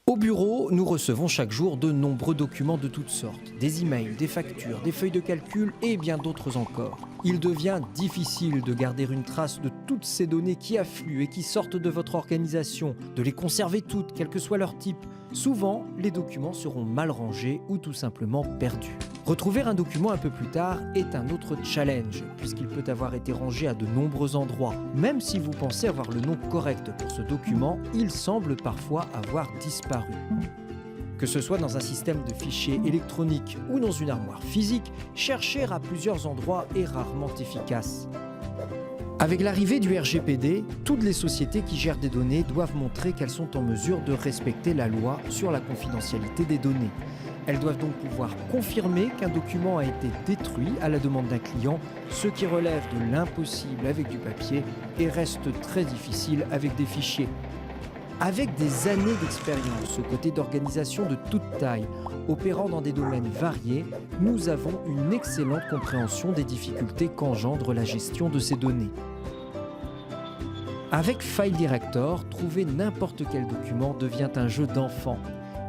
Au bureau, nous recevons chaque jour de nombreux documents de toutes sortes, des emails, des factures, des feuilles de calcul et bien d'autres encore. Il devient difficile de garder une trace de toutes ces données qui affluent et qui sortent de votre organisation, de les conserver toutes, quel que soit leur type. Souvent, les documents seront mal rangés ou tout simplement perdus. Retrouver un document un peu plus tard est un autre challenge, puisqu'il peut avoir été rangé à de nombreux endroits. Même si vous pensez avoir le nom correct pour ce document, il semble parfois avoir disparu. Que ce soit dans un système de fichiers électroniques ou dans une armoire physique, chercher à plusieurs endroits est rarement efficace. Avec l'arrivée du RGPD, toutes les sociétés qui gèrent des données doivent montrer qu'elles sont en mesure de respecter la loi sur la confidentialité des données. Elles doivent donc pouvoir confirmer qu'un document a été détruit à la demande d'un client, ce qui relève de l'impossible avec du papier et reste très difficile avec des fichiers. Avec des années d'expérience aux côtés d'organisations de toute taille, opérant dans des domaines variés, nous avons une excellente compréhension des difficultés qu'engendre la gestion de ces données. Avec File Director, trouver n'importe quel document devient un jeu d'enfant.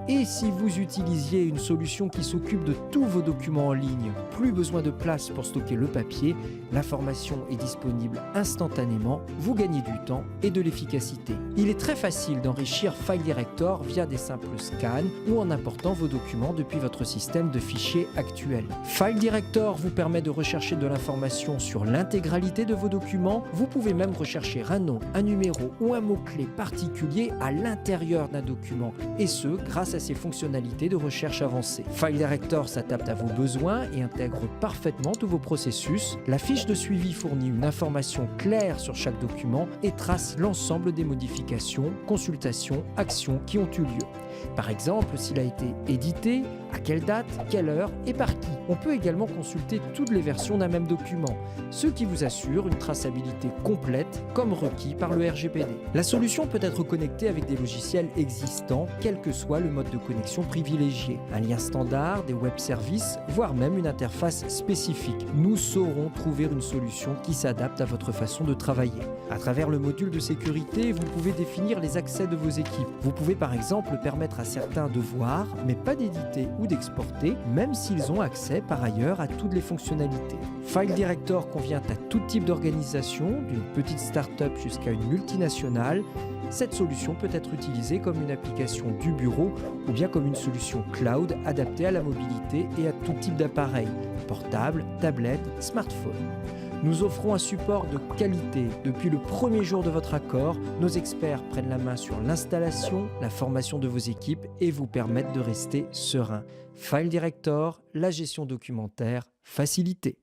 Et si vous utilisiez une solution qui s'occupe de tous vos documents en ligne, plus besoin de place pour stocker le papier, l'information est disponible instantanément, vous gagnez du temps et de l'efficacité. Il est très facile d'enrichir File Director via des simples scans ou en important vos documents depuis votre système de fichiers actuel. File Director vous permet de rechercher de l'information sur l'intégralité de vos documents. Vous pouvez même rechercher un nom, un numéro ou un mot-clé particulier à l'intérieur d'un document, et ce, grâce à ses fonctionnalités de recherche avancées. File Director s'adapte à vos besoins et intègre parfaitement tous vos processus. La fiche de suivi fournit une information claire sur chaque document et trace l'ensemble des modifications, consultations, actions qui ont eu lieu. Par exemple, s'il a été édité, à quelle date, quelle heure et par qui. On peut également consulter toutes les versions d'un même document, ce qui vous assure une traçabilité complète comme requis par le RGPD. La solution peut être connectée avec des logiciels existants, quel que soit le mode de connexion privilégié. Un lien standard, des web services, voire même une interface spécifique. Nous saurons trouver une solution qui s'adapte à votre façon de travailler. À travers le module de sécurité, vous pouvez définir les accès de vos équipes. Vous pouvez par exemple permettre à certains de voir, mais pas d'éditer ou d'exporter, même s'ils ont accès par ailleurs à toutes les fonctionnalités. File Director convient à tout type d'organisation, d'une petite start-up jusqu'à une multinationale. Cette solution peut être utilisée comme une application du bureau ou bien comme une solution cloud adaptée à la mobilité et à tout type d'appareil, portable, tablette, smartphone. Nous offrons un support de qualité. Depuis le premier jour de votre accord, nos experts prennent la main sur l'installation, la formation de vos équipes et vous permettent de rester serein. File Director, la gestion documentaire facilitée.